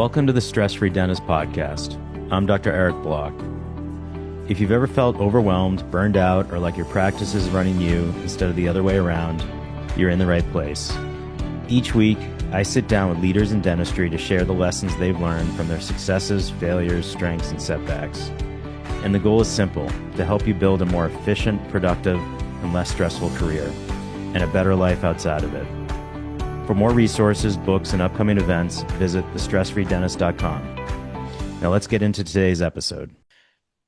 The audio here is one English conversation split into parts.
Welcome to the Stress-Free Dentist Podcast. I'm Dr. Eric Block. If you've ever felt overwhelmed, burned out, or like your practice is running you instead of the other way around, you're in the right place. Each week, I sit down with leaders in dentistry to share the lessons they've learned from their successes, failures, strengths, and setbacks. And the goal is simple, to help you build a more efficient, productive, and less stressful career, and a better life outside of it. For more resources, books, and upcoming events, visit thestressfreedentist.com. Now let's get into today's episode.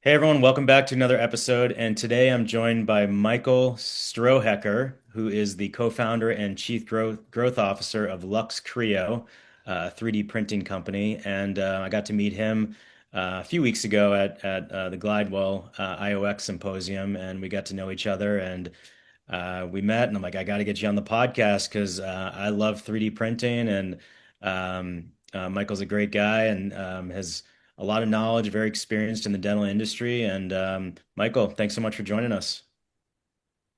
Hey everyone, welcome back to another episode. And today I'm joined by Michael Strohecker, who is the co-founder and chief growth officer of LuxCreo, a 3D printing company. And I got to meet him a few weeks ago at the Glidewell IOX symposium, and we got to know each other. And we met, and I'm like, I got to get you on the podcast because I love 3D printing, and Michael's a great guy and has a lot of knowledge, very experienced in the dental industry. And Michael, thanks so much for joining us.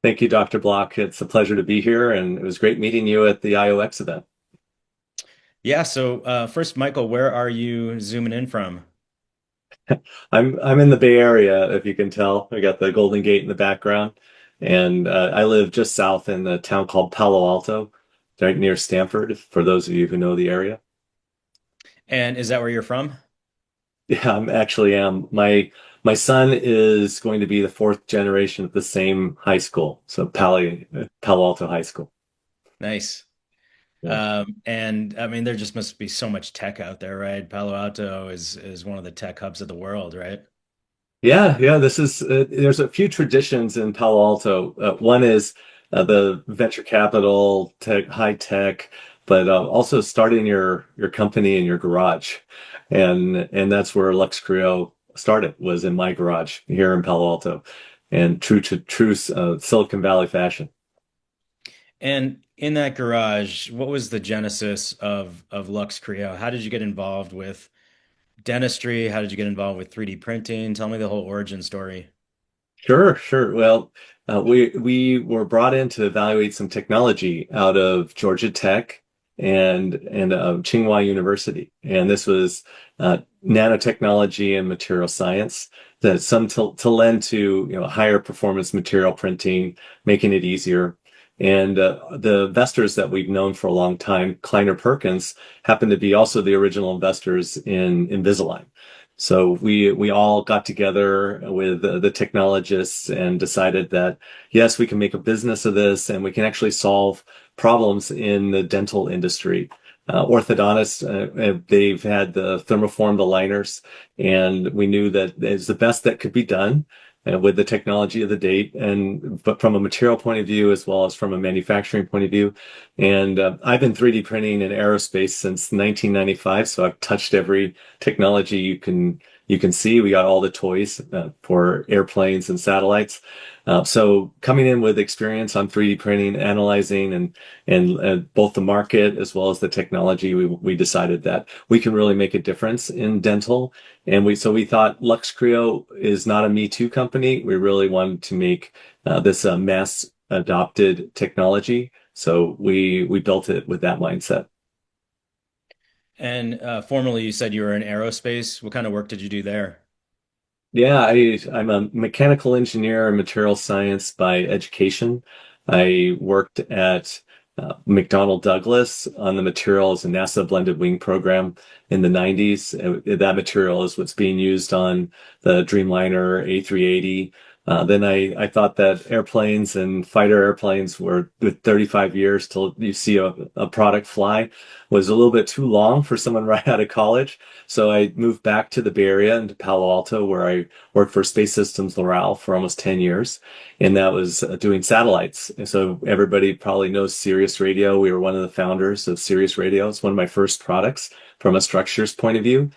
Thank you, Dr. Block. It's a pleasure to be here, and it was great meeting you at the IOX event. Yeah, so first, Michael, where are you zooming in from? I'm in the Bay Area, if you can tell. I got the Golden Gate in the background, and I live just south in a town called Palo Alto, right near Stanford, for those of you who know the area. And is that where you're from? Yeah, I'm actually am. My son is going to be the fourth generation at the same high school, so Palo Alto High School. Nice. Yeah. And I mean, there just must be so much tech out there, right? Palo Alto is one of the tech hubs of the world, right? Yeah. This is there's a few traditions in Palo Alto. One is the venture capital, tech, high tech, but also starting your company in your garage, and that's where LuxCreo started. Was in my garage here in Palo Alto, and true Silicon Valley fashion. And in that garage, what was the genesis of LuxCreo? How did you get involved with dentistry? How did you get involved with 3D printing? Tell me the whole origin story. Sure. Well, we were brought in to evaluate some technology out of Georgia Tech and Tsinghua University, and this was nanotechnology and material science that some to lend to higher performance material printing, making it easier. And the investors that we've known for a long time, Kleiner Perkins, happened to be also the original investors in Invisalign. So we all got together with the technologists and decided that yes, we can make a business of this, and we can actually solve problems in the dental industry. Orthodontists, they've had the thermoformed aligners, and we knew that it's the best that could be done with the technology of the date, but from a material point of view as well as from a manufacturing point of view. And I've been 3D printing in aerospace since 1995, so I've touched every technology you can see. We got all the toys for airplanes and satellites. So coming in with experience on 3D printing, analyzing and both the market as well as the technology, we decided that we can really make a difference in dental. And we thought LuxCreo is not a Me Too company. We really wanted to make this a mass adopted technology. So we built it with that mindset. And formerly, you said you were in aerospace. What kind of work did you do there? Yeah, I'm a mechanical engineer in material science by education. I worked at McDonnell Douglas on the materials and NASA blended wing program in the 90s. That material is what's being used on the Dreamliner A380. Then I thought that airplanes and fighter airplanes were with 35 years till you see a product fly was a little bit too long for someone right out of college. So I moved back to the Bay Area into Palo Alto, where I worked for Space Systems Loral for almost 10 years. And that was doing satellites. And so everybody probably knows Sirius Radio. We were one of the founders of Sirius Radio. It's one of my first products from a structures point of view.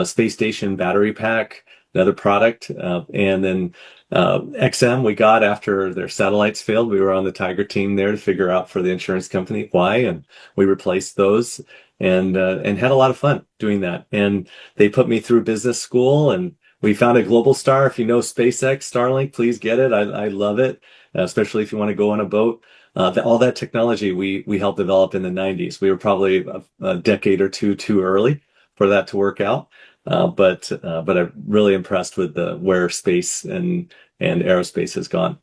Space Station Battery Pack, another product. And then XM we got after their satellites failed. We were on the Tiger team there to figure out for the insurance company why, and we replaced those and had a lot of fun doing that. And they put me through business school, and we found a global star. If you know SpaceX, Starlink, please get it. I love it, especially if you want to go on a boat. All that technology we helped develop in the 90s. We were probably a decade or two too early, for that to work out. But I'm really impressed with where space and aerospace has gone.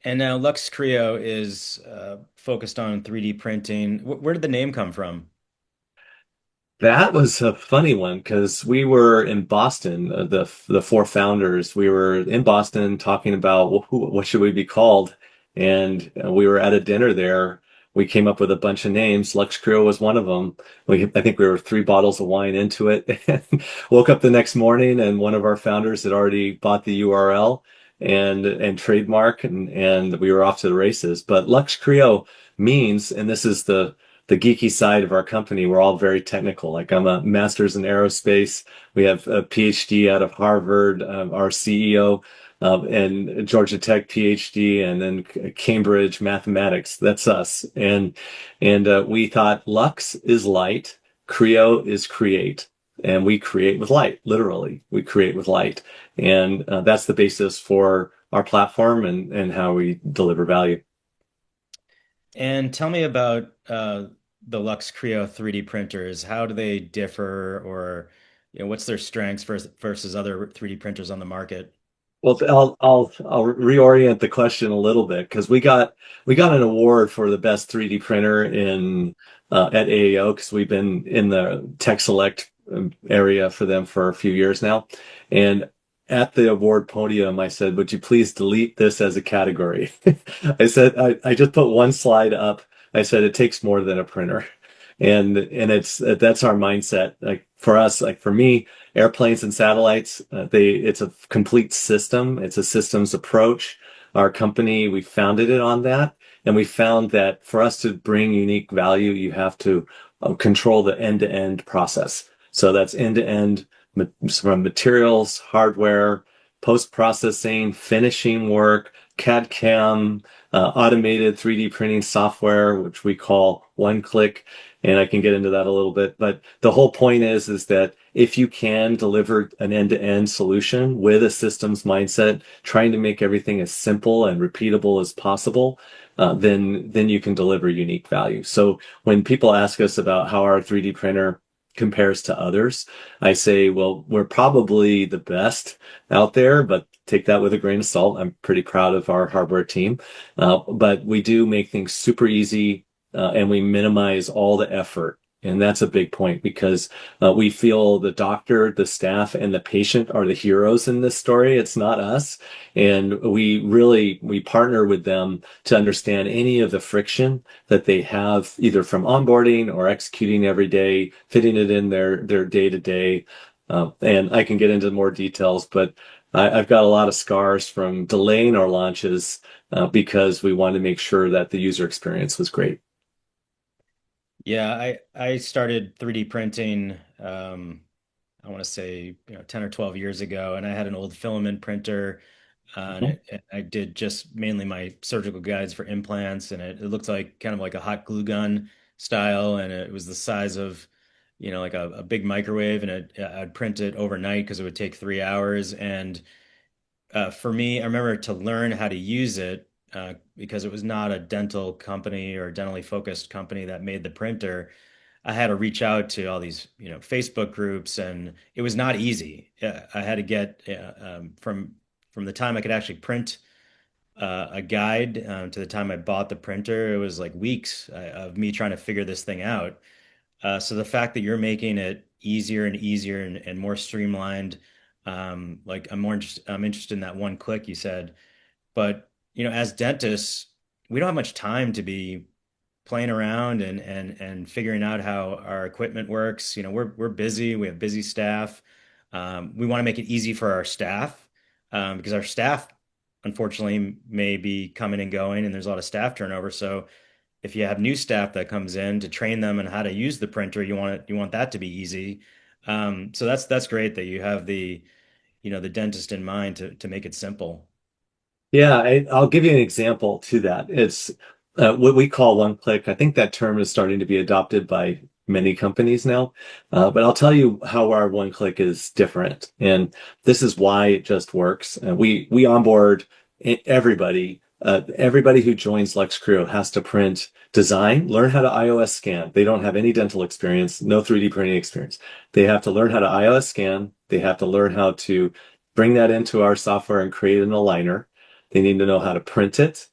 And now LuxCreo is focused on 3D printing. Where did the name come from? That was a funny one because we were in Boston, the four founders. We were in Boston talking about what should we be called, and we were at a dinner there. We came up with a bunch of names. Lux Creo was one of them. I think we were three bottles of wine into it, and woke up the next morning, and one of our founders had already bought the URL and trademark, and we were off to the races. But Lux Creo means, and this is the geeky side of our company, we're all very technical. Like I'm a master's in aerospace. We have a PhD out of Harvard, our CEO, and Georgia Tech PhD, and then Cambridge mathematics. That's us. And we thought Lux is light, Creo is create. And we create with light, literally. We create with light. And that's the basis for our platform and how we deliver value. And tell me about the LuxCreo 3D printers. How do they differ, or what's their strengths versus other 3D printers on the market? Well, I'll reorient the question a little bit because we got an award for the best 3D printer in at AAO because we've been in the Tech Select area for them for a few years now. And at the award podium, I said, "Would you please delete this as a category?" I said, I just put one slide up. I said, "It takes more than a printer." And that's our mindset. Like for us, like for me, airplanes and satellites, it's a complete system. It's a systems approach. Our company, we founded it on that. And we found that for us to bring unique value, you have to control the end-to-end process. So that's end-to-end from materials, hardware, post-processing, finishing work, CAD/CAM, automated 3D printing software, which we call one-click, and I can get into that a little bit. But the whole point is that if you can deliver an end-to-end solution with a systems mindset, trying to make everything as simple and repeatable as possible, then you can deliver unique value. So when people ask us about how our 3D printer compares to others, I say, well, we're probably the best out there, but take that with a grain of salt. I'm pretty proud of our hardware team. But we do make things super easy, and we minimize all the effort. And that's a big point because we feel the doctor, the staff, and the patient are the heroes in this story. It's not us. And we partner with them to understand any of the friction that they have either from onboarding or executing every day, fitting it in their day to day. And I can get into more details, but I've got a lot of scars from delaying our launches because we wanted to make sure that the user experience was great. Yeah, I started 3D printing I want to say 10 or 12 years ago, and I had an old filament printer, I did just mainly my surgical guides for implants, and it looked like kind of like a hot glue gun style, and it was the size of like a big microwave, and I'd print it overnight because it would take 3 hours. And for me, I remember to learn how to use it because it was not a dental company or a dentally focused company that made the printer. I had to reach out to all these, Facebook groups, and it was not easy. I had to get from the time I could actually print a guide to the time I bought the printer, it was like weeks of me trying to figure this thing out. So the fact that you're making it easier and easier and more streamlined, like I'm interested in that one click you said. But as dentists, we don't have much time to be playing around and figuring out how our equipment works. We're busy. We have busy staff. We want to make it easy for our staff because our staff, unfortunately, may be coming and going, and there's a lot of staff turnover. So if you have new staff that comes in to train them on how to use the printer, you want that to be easy. So that's great that you have the dentist in mind to make it simple. Yeah, I'll give you an example to that. It's what we call one click. I think that term is starting to be adopted by many companies now. But I'll tell you how our one click is different. And this is why it just works. We onboard everybody everybody who joins LuxCreo has to print design, learn how to iOS scan. They don't have any dental experience, no 3D printing experience. They have to learn how to iOS scan. They have to learn how to bring that into our software and create an aligner. They need to know how to print it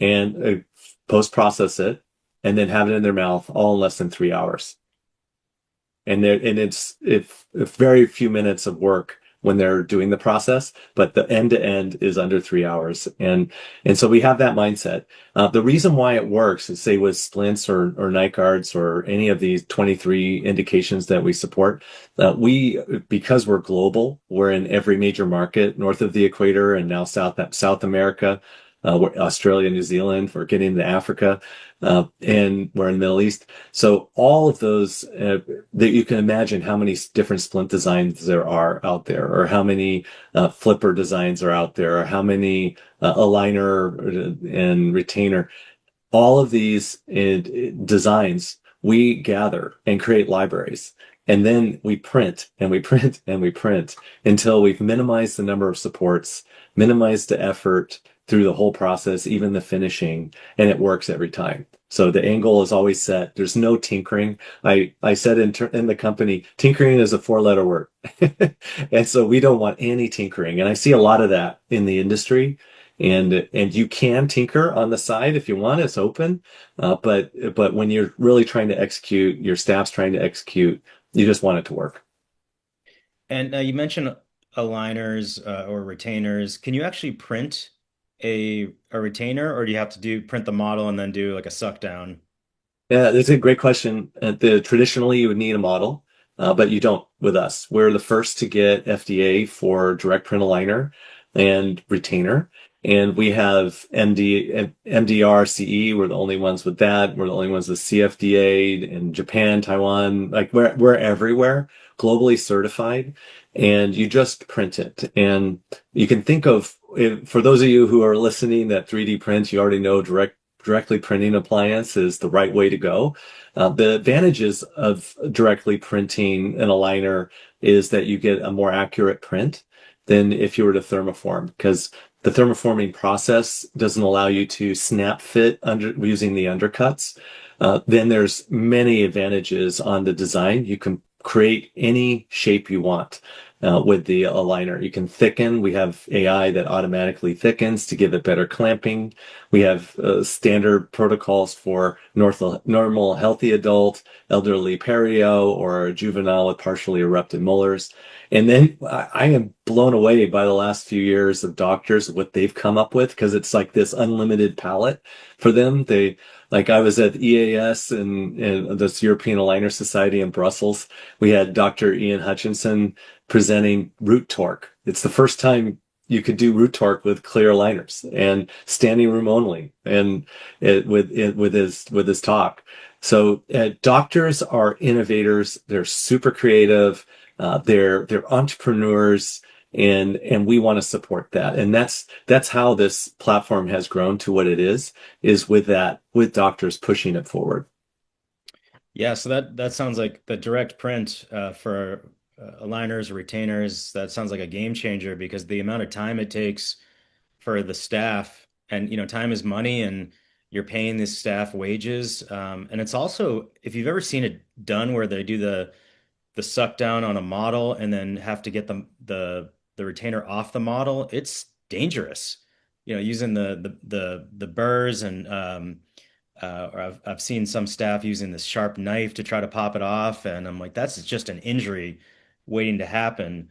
and post-process it and then have it in their mouth all in less than 3 hours. And it's very few minutes of work when they're doing the process, but the end to end is under 3 hours. And so we have that mindset. The reason why it works is, say, with splints or night guards or any of these 23 indications that we support, because we're global, we're in every major market north of the equator and now South America, we're Australia, New Zealand, we're getting into Africa, and we're in the Middle East. So all of those, that you can imagine how many different splint designs there are out there, or how many flipper designs are out there, or how many aligner and retainer. All of these designs we gather and create libraries. And then we print and we print and we print until we've minimized the number of supports, minimized the effort through the whole process, even the finishing, and it works every time. So the angle is always set. There's no tinkering. I said in the company, tinkering is a 4-letter word. And so we don't want any tinkering. And I see a lot of that in the industry. And you can tinker on the side if you want. It's open. But when you're really trying to execute, your staff's trying to execute, you just want it to work. And you mentioned aligners or retainers. Can you actually print a retainer, or do you have to print the model and then do like a suck down? Yeah, that's a great question. Traditionally, you would need a model, but you don't with us. We're the first to get FDA for direct print aligner and retainer. And we have MDR CE. We're the only ones with that. We're the only ones with CFDA in Japan, Taiwan. Like we're everywhere, globally certified. And you just print it. And you can think of, for those of you who are listening that 3D print, you already know directly printing appliance is the right way to go. The advantages of directly printing an aligner is that you get a more accurate print than if you were to thermoform, because the thermoforming process doesn't allow you to snap fit using the undercuts. Then there's many advantages on the design. You can create any shape you want with the aligner. You can thicken. We have AI that automatically thickens to give it better clamping. We have standard protocols for normal healthy adult, elderly perio, or juvenile with partially erupted molars. And then I am blown away by the last few years of doctors, what they've come up with, because it's like this unlimited palette for them. Like I was at EAS and this European Aligner Society in Brussels. We had Dr. Ian Hutchinson presenting root torque. It's the first time you could do root torque with clear aligners and standing room only, and with his talk. So doctors are innovators. They're super creative. They're entrepreneurs, and we want to support that. And that's how this platform has grown to what it is with doctors pushing it forward. Yeah, so that sounds like the direct print for aligners or retainers. That sounds like a game changer, because the amount of time it takes for the staff, and time is money, and you're paying this staff wages. And it's also, if you've ever seen it done where they do the suck down on a model and then have to get the retainer off the model, it's dangerous. Using the burrs, and or I've seen some staff using this sharp knife to try to pop it off, and I'm like, that's just an injury waiting to happen.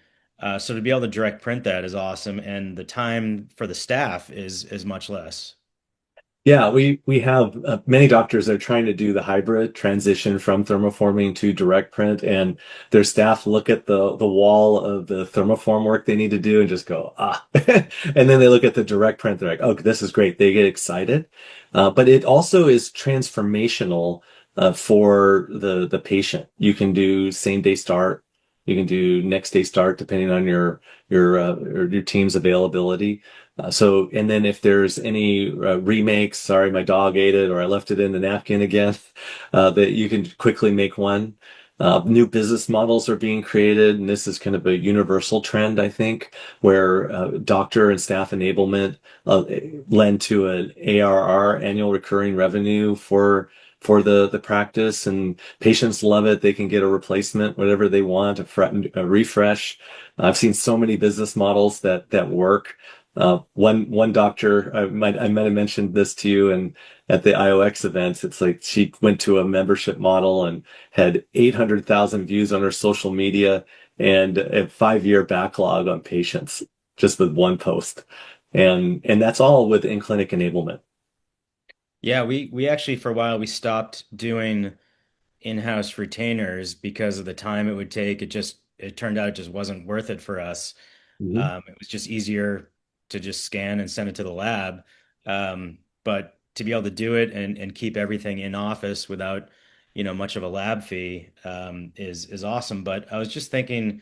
So to be able to direct print that is awesome, and the time for the staff is much less. Yeah, we have many doctors that are trying to do the hybrid transition from thermoforming to direct print, and their staff look at the wall of the thermoform work they need to do and just go, ah. And then they look at the direct print, they're like, oh, this is great. They get excited. But it also is transformational for the patient. You can do same day start. You can do next day start depending on your team's availability. And then if there's any remakes, sorry, my dog ate it, or I left it in the napkin again, that you can quickly make one. New business models are being created, and this is kind of a universal trend, I think, where doctor and staff enablement lend to an ARR, annual recurring revenue for the practice, and patients love it. They can get a replacement, whatever they want, a refresh. I've seen so many business models that work. One doctor, I might have mentioned this to you, and at the IOX events, it's like she went to a membership model and had 800,000 views on her social media and a 5-year backlog on patients just with one post. And that's all with in-clinic enablement. Yeah, we actually for a while we stopped doing in-house retainers because of the time it would take. It turned out it just wasn't worth it for us. Mhm. It was just easier to just scan and send it to the lab. But to be able to do it and keep everything in office without, much of a lab fee, is awesome. But I was just thinking,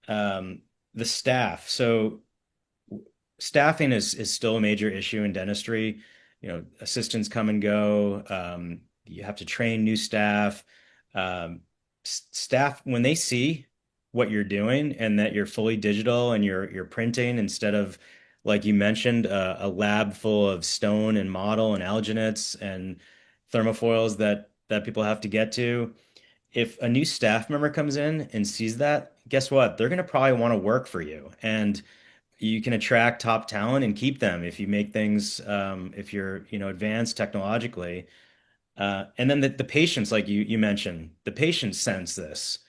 the staff. So staffing is still a major issue in dentistry. Assistants come and go. You have to train new staff. Staff, when they see what you're doing and that you're fully digital and you're printing instead of, like you mentioned, a lab full of stone and model and alginates and thermofoils that people have to get to. If a new staff member comes in and sees that, guess what? They're going to probably want to work for you. And you can attract top talent and keep them if you make things, if you're, advanced technologically. And then the patients, like you mentioned, the patients sense this.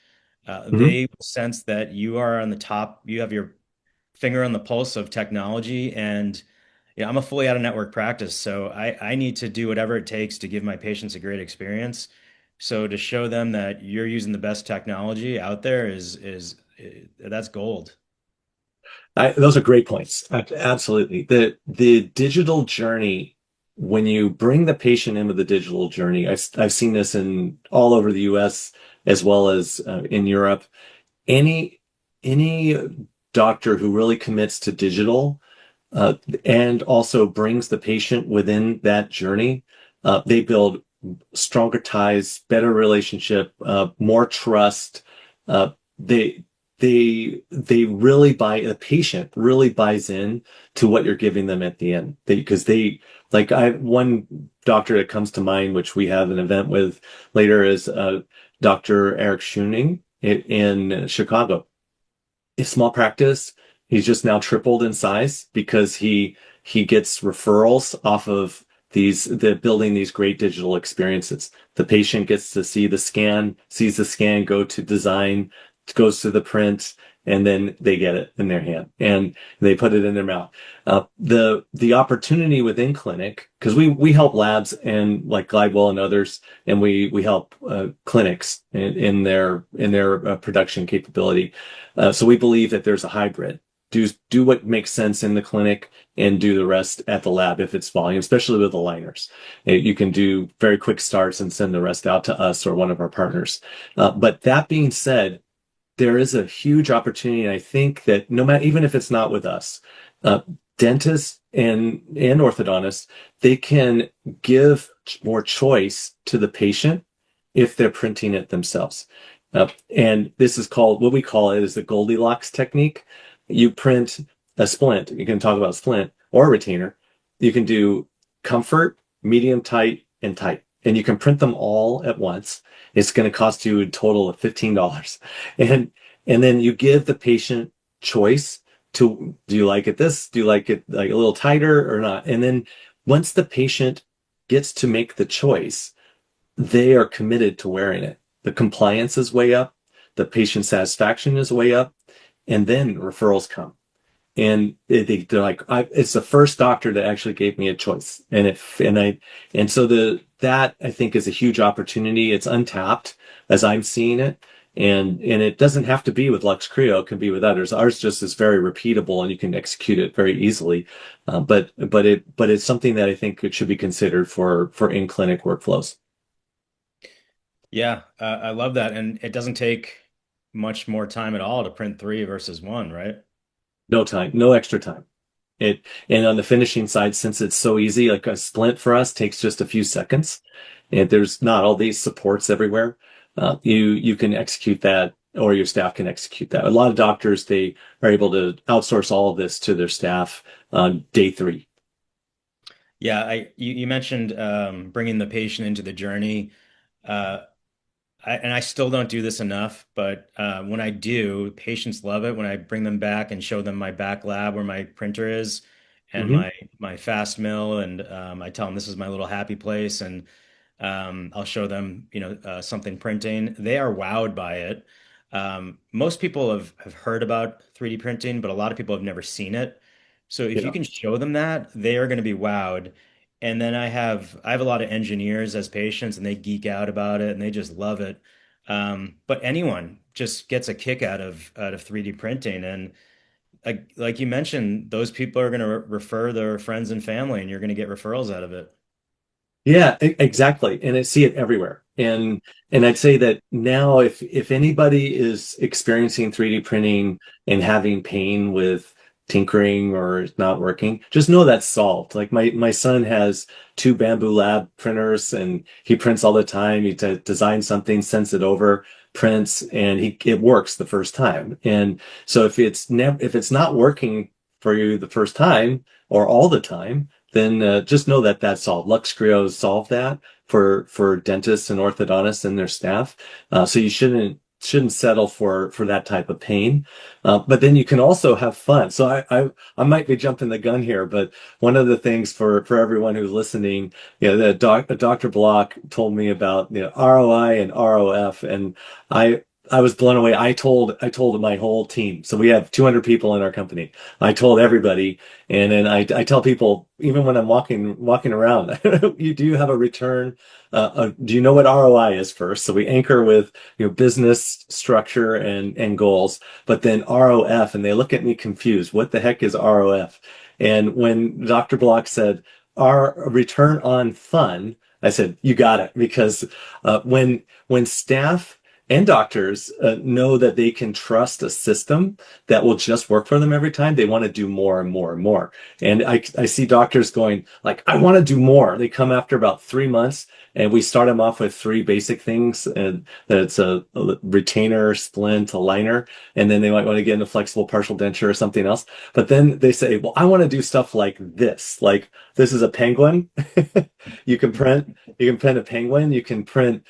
Mhm. They sense that you are on the top, you have your finger on the pulse of technology. And yeah, I'm a fully out of network practice, so I need to do whatever it takes to give my patients a great experience. So to show them that you're using the best technology out there is that's gold. Those are great points. Absolutely. The digital journey, when you bring the patient into the digital journey, I've seen this in all over the US as well as in Europe. Any any doctor who really commits to digital uh, and also brings the patient within that journey, they build stronger ties, better relationship, more trust. Uh, they they really buy the patient really buys in to what you're giving them at the end. Because they like I one doctor that comes to mind, which we have an event with later, is Dr. Eric Schuning in Chicago. A small practice. He's just now tripled in size because he gets referrals off of the building these great digital experiences. The patient gets to see the scan, sees the scan go to design, goes to the print, and then they get it in their hand and they put it in their mouth. The opportunity within clinic, because we help labs and like Glidewell and others, and we help clinics in their production capability. So we believe that there's a hybrid. Do what makes sense in the clinic and do the rest at the lab if it's volume, especially with aligners. You can do very quick starts and send the rest out to us or one of our partners. But that being said, there is a huge opportunity. And I think that no matter, even if it's not with us, uh, dentists and orthodontists, they can give more choice to the patient if they're printing it themselves. And this is called, what we call it is the Goldilocks technique. You print a splint. You can talk about splint or a retainer. You can do comfort, medium tight, and tight. And you can print them all at once. It's going to cost you a total of $15. And and then you give the patient choice to, do you like it this? Do you like it like a little tighter or not? And then once the patient gets to make the choice, they are committed to wearing it. The compliance is way up, the patient satisfaction is way up, and then referrals come. And they're like, it's the first doctor that actually gave me a choice. And so that I think is a huge opportunity. It's untapped as I'm seeing it. And it doesn't have to be with LuxCreo. It can be with others. Ours just is very repeatable and you can execute it very easily. But it's something that I think it should be considered for in-clinic workflows. Yeah, I love that. And it doesn't take much more time at all to print three versus one, right? No time, no extra time. And on the finishing side, since it's so easy, like a splint for us takes just a few seconds, and there's not all these supports everywhere. you can execute that, or your staff can execute that. A lot of doctors, they are able to outsource all of this to their staff on day three. Yeah, you mentioned bringing the patient into the journey. Uh, and I still don't do this enough, but when I do, patients love it when I bring them back and show them my back lab where my printer is and Hmm. my fast mill, and I tell them this is my little happy place, and I'll show them, something printing. They are wowed by it. Most people have heard about 3D printing, but a lot of people have never seen it. So if you Yeah. can show them that, they are going to be wowed. And then I have a lot of engineers as patients, and they geek out about it, and they just love it. But anyone just gets a kick out of 3D printing, and like you mentioned, those people are going to refer their friends and family, and you're going to get referrals out of it. Yeah, exactly. And I see it everywhere. And I'd say that now if anybody is experiencing 3D printing and having pain with tinkering or it's not working, just know that's solved. Like my son has two Bamboo Lab printers and he prints all the time. He designs something, sends it over, prints, and it works the first time. And so if it's not working for you the first time or all the time, then just know that that's solved. LuxCreo has solved that for dentists and orthodontists and their staff. So you shouldn't settle for that type of pain. But then you can also have fun. So I might be jumping the gun here, but one of the things for everyone who's listening, Dr. Block told me about ROI and ROF, and I was blown away. I told my whole team. So we have 200 people in our company. I told everybody, and then I tell people, even when I'm walking around, you do have a return. Do you know what ROI is first? So we anchor with business structure and goals, but then ROF, and they look at me confused. What the heck is ROF? And when Dr. Block said our return on fun, I said, you got it, because when staff and doctors know that they can trust a system that will just work for them every time, they want to do more and more and more. And I see doctors going like, I want to do more. They come after about 3 months, and we start them off with three basic things, and that's a retainer, splint, a liner, and then they might want to get into flexible partial denture or something else. But then they say, well, I want to do stuff like this. Like this is a penguin. You can print a penguin. You can print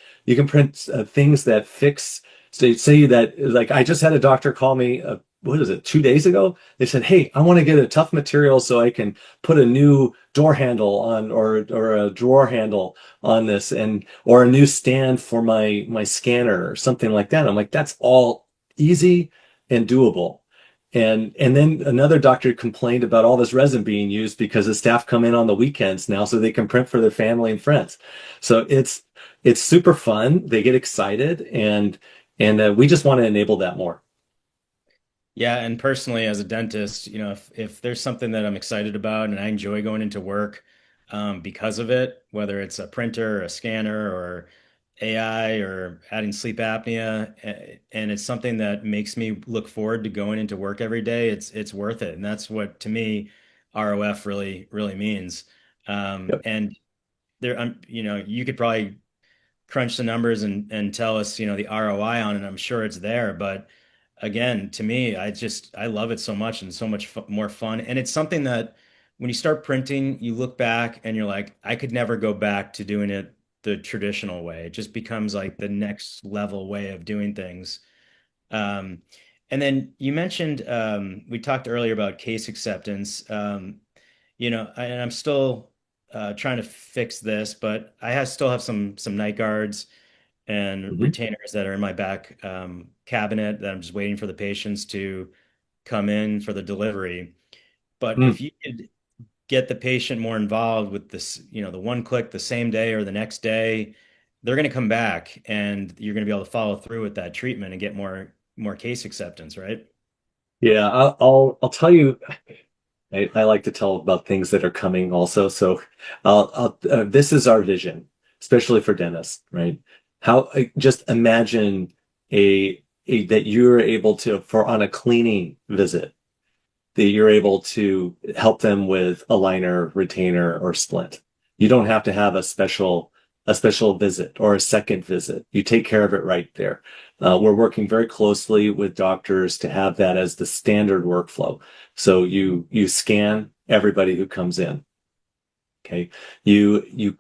things that fix. So say that, like, I just had a doctor call me, what is it, 2 days ago? They said, hey, I want to get a tough material so I can put a new door handle on, or a drawer handle on this, or a new stand for my scanner or something like that. I'm like, that's all easy and doable. And then another doctor complained about all this resin being used because the staff come in on the weekends now so they can print for their family and friends. So it's super fun. They get excited, and we just want to enable that more. Yeah, and personally, as a dentist, if there's something that I'm excited about and I enjoy going into work because of it, whether it's a printer, or a scanner, or AI, or adding sleep apnea, and it's something that makes me look forward to going into work every day, it's worth it. And that's what, to me, ROF really, really means. Yep. And there, you could probably crunch the numbers and tell us, the ROI on it. I'm sure it's there, but again, to me, I love it so much, and so much more fun. And it's something that when you start printing, you look back and you're like, I could never go back to doing it the traditional way. It just becomes like the next level way of doing things. Um, and then you mentioned, we talked earlier about case acceptance. And I'm still trying to fix this, but still have some night guards and Mhm. retainers that are in my back cabinet that I'm just waiting for the patients to come in for the delivery. But Mm. if you could get the patient more involved with this, the one click the same day or the next day, they're going to come back, and you're going to be able to follow through with that treatment and get more case acceptance, right? Yeah, I'll tell you. I like to tell about things that are coming also. So this is our vision, especially for dentists, right? Just imagine that you're able to, for on a cleaning visit, that you're able to help them with a liner, retainer, or splint. You don't have to have a special a special visit or a second visit. You take care of it right there. We're working very closely with doctors to have that as the standard workflow. So you scan everybody who comes in. Okay. You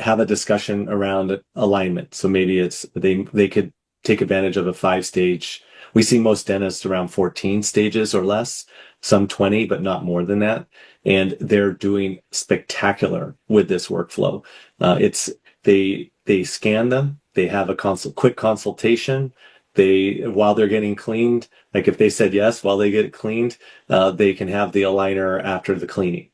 have a discussion around alignment. So maybe it's they could take advantage of a 5 stage. We see most dentists around 14 stages or less, some 20, but not more than that. And they're doing spectacular with this workflow. It's they scan them, they have a quick consultation. They while they're getting cleaned, like if they said yes while they get cleaned, they can have the aligner after the cleaning.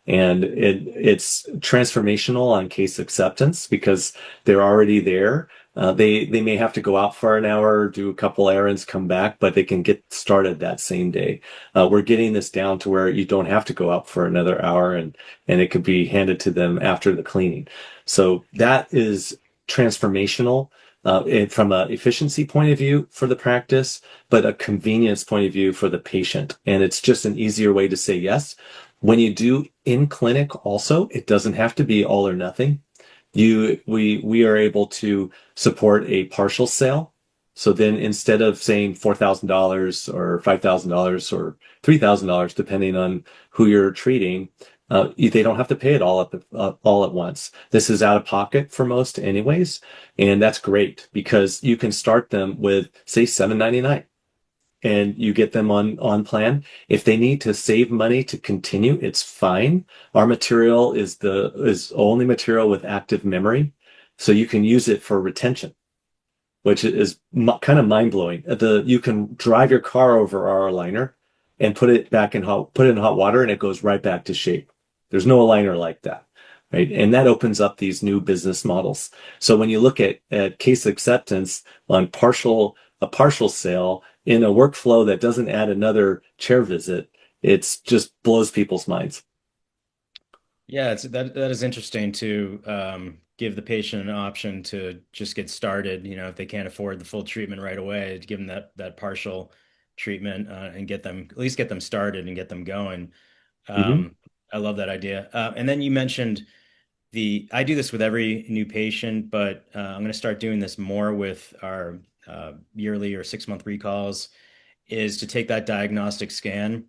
And it's transformational on case acceptance because they're already there. They may have to go out for an hour, do a couple errands, come back, but they can get started that same day. We're getting this down to where you don't have to go out for another hour, and it could be handed to them after the cleaning. So that is transformational. From an efficiency point of view for the practice, but a convenience point of view for the patient. And it's just an easier way to say yes. When you do in clinic also, it doesn't have to be all or nothing. We are able to support a partial sale. So then instead of saying $4,000 or $5,000 or $3,000, depending on who you're treating, they don't have to pay it all at once. This is out of pocket for most anyways. And that's great because you can start them with say $7.99 and you get them on plan. If they need to save money to continue, it's fine. Our material is only material with active memory, so you can use it for retention, which is kind of mind blowing. You can drive your car over our aligner and put it in hot water, and it goes right back to shape. There's no aligner like that, right? And that opens up these new business models. So when you look at case acceptance on a partial sale in a workflow that doesn't add another chair visit, it's just blows people's minds. Yeah, that is interesting to give the patient an option to just get started. If they can't afford the full treatment right away, to give them that partial treatment and at least get them started and get them going. Hmm. Um, I love that idea. And then you mentioned I do this with every new patient, but I'm going to start doing this more with our yearly or 6-month recalls, is to take that diagnostic scan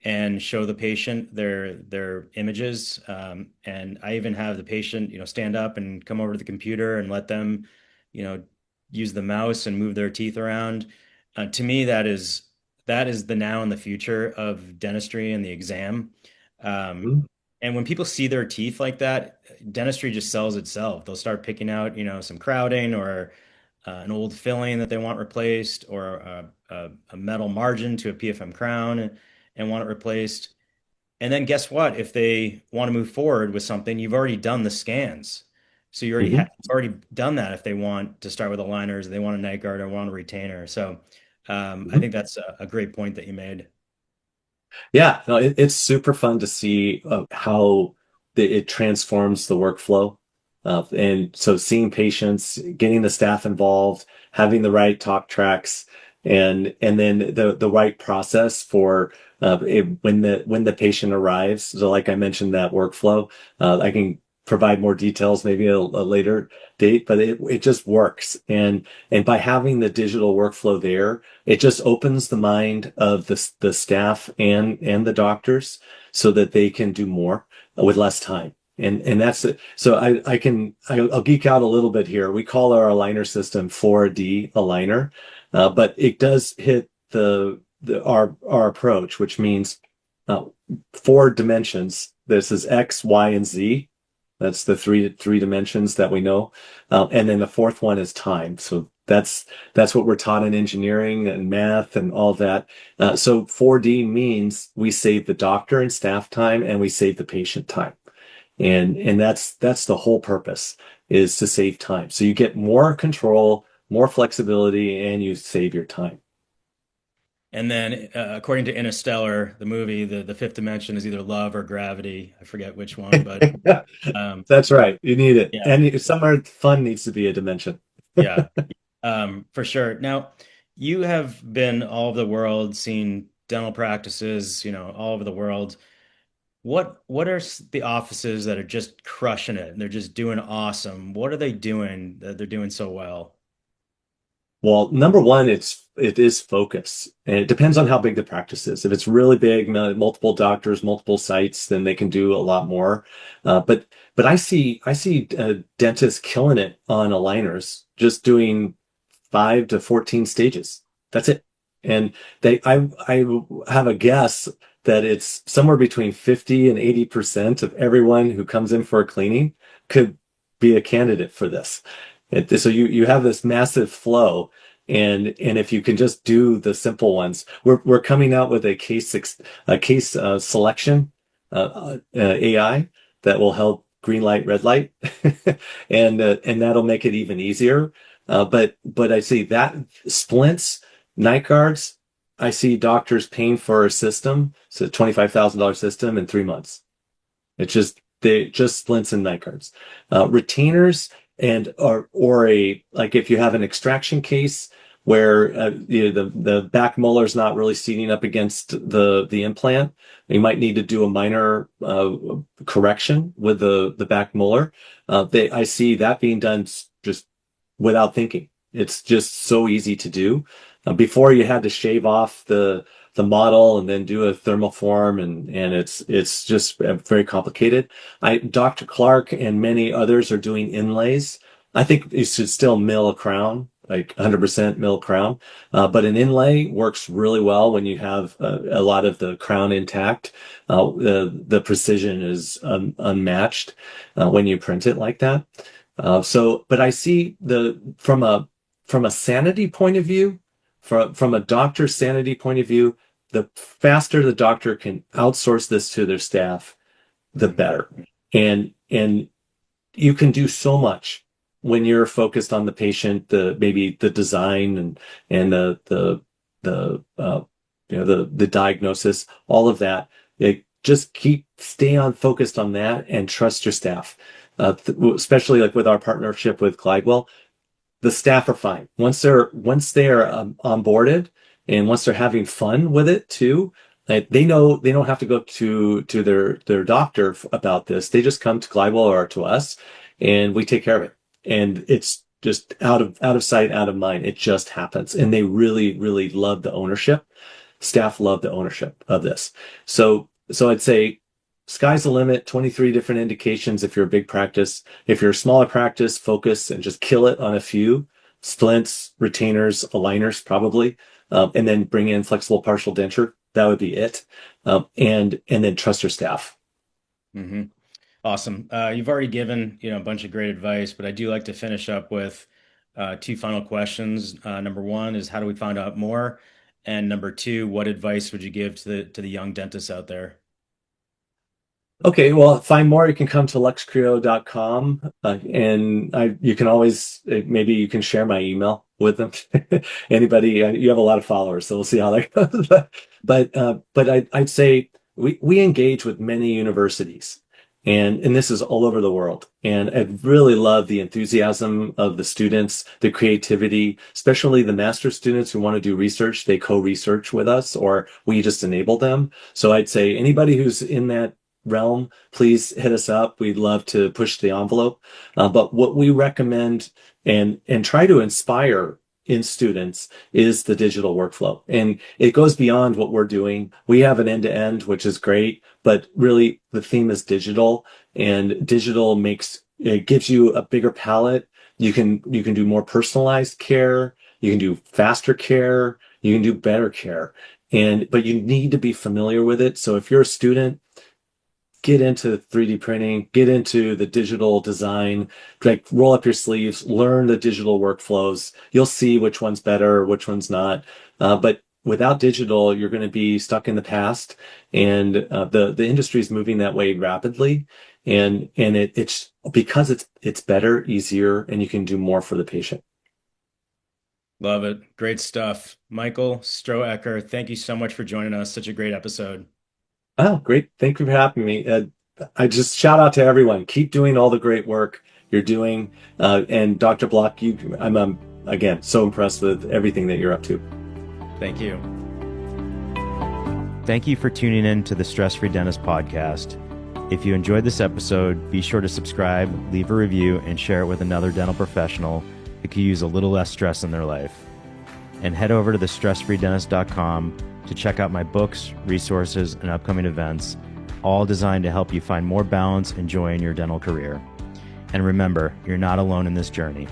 and show the patient their images. And I even have the patient, stand up and come over to the computer and let them, you know, use the mouse and move their teeth around. To me, that is the now and the future of dentistry and the exam. Um, and when people see their teeth like that, dentistry just sells itself. They'll start picking out, some crowding or an old filling that they want replaced, or a metal margin to a PFM crown and want it replaced. And then guess what? If they want to move forward with something, you've already done the scans. So Hmm. you've already done that if they want to start with aligners, they want a night guard or want a retainer. So I think that's a great point that you made. Yeah, no, it's super fun to see how it transforms the workflow. And so seeing patients, getting the staff involved, having the right talk tracks, and then the right process for when the patient arrives. So like I mentioned, that workflow, I can provide more details maybe a later date, but it just works. And by having the digital workflow there, it just opens the mind of the staff and the doctors so that they can do more with less time. And that's it. So I'll geek out a little bit here. We call our aligner system 4D aligner, but it does hit our approach, which means uh, 4 dimensions. This is X, Y, and Z. That's the three dimensions that we know. And then the fourth one is time. So that's what we're taught in engineering and math and all that. So 4D means we save the doctor and staff time and we save the patient time. And that's the whole purpose, is to save time. So you get more control, more flexibility, and you save your time. And then, according to Interstellar, the movie, the fifth dimension is either love or gravity. I forget which one, but um, That's right. You need it. yeah, And somewhere fun needs to be a dimension. yeah, for sure. Now, you have been all over the world, seen dental practices, all over the world. What are the offices that are just crushing it and they're just doing awesome? What are they doing that they're doing so well? Well, number one, it is focus, and it depends on how big the practice is. If it's really big, multiple doctors, multiple sites, then they can do a lot more. But I see dentists killing it on aligners, just doing 5 to 14 stages. That's it. And I have a guess that it's somewhere between 50 and 80% of everyone who comes in for a cleaning could be a candidate for this. So you have this massive flow, and if you can just do the simple ones, we're coming out with a case selection AI that will help green light, red light, and that'll make it even easier. But I see that splints, night guards. I see doctors paying for a system, so $25,000 system in 3 months. It's just splints and night guards, retainers, and or a like if you have an extraction case where the back molar is not really seating up against the implant, you might need to do a minor correction with the back molar. I see that being done just without thinking. It's just so easy to do. Before you had to shave off the model and then do a thermoform, and it's just very complicated. Dr. Clark and many others are doing inlays. I think you should still mill a crown, like 100% mill crown. But an inlay works really well when you have a lot of the crown intact. The precision is unmatched when you print it like that. But I see from a sanity point of view, from a doctor's sanity point of view, the faster the doctor can outsource this to their staff, the better. And you can do so much when you're focused on the patient, maybe the design and the diagnosis, all of that. Just stay on focused on that and trust your staff. Especially like with our partnership with Glidewell, the staff are fine once they're onboarded, and once they're having fun with it too. They know they don't have to go to their doctor about this. They just come to Glidewell or to us, and we take care of it. And it's just out of sight, out of mind. It just happens, and they really, really love the ownership. Staff love the ownership of this. So I'd say sky's the limit. 23 different indications if you're a big practice. If you're a smaller practice, focus and just kill it on a few splints, retainers, aligners, probably, and then bring in flexible partial denture. That would be it, and then trust your staff. Mm-hmm. Awesome. You've already given, a bunch of great advice, but I do like to finish up with two final questions. Number one is how do we find out more? And number two, what advice would you give to the young dentists out there? Okay, well, find more. You can come to luxcreo.com, and you can always maybe you can share my email with them. Anybody, you have a lot of followers, so we'll see how that goes. But I'd say we engage with many universities, and this is all over the world. And I really love the enthusiasm of the students, the creativity, especially the master students who want to do research. They co-research with us, or we just enable them. So I'd say anybody who's in that realm, please hit us up. We'd love to push the envelope. But what we recommend and try to inspire in students is the digital workflow. And it goes beyond what we're doing. We have an end-to-end, which is great, but really the theme is digital, and digital it gives you a bigger palette. You can do more personalized care. You can do faster care. You can do better care. But you need to be familiar with it. So if you're a student, get into 3D printing, get into the digital design, like roll up your sleeves, learn the digital workflows. You'll see which one's better, which one's not. But without digital, you're going to be stuck in the past, and the industry is moving that way rapidly. And it's because it's better, easier, and you can do more for the patient. Love it. Great stuff. Michael Strohecker, thank you so much for joining us. Such a great episode. Oh, great. Thank you for having me. I just shout out to everyone. Keep doing all the great work you're doing. And Dr. Block, I'm again so impressed with everything that you're up to. Thank you. Thank you for tuning in to the Stress Free Dentist podcast. If you enjoyed this episode, be sure to subscribe, leave a review, and share it with another dental professional who could use a little less stress in their life. And head over to thestressfreedentist.com to check out my books, resources, and upcoming events, all designed to help you find more balance and joy in your dental career. And remember, you're not alone in this journey.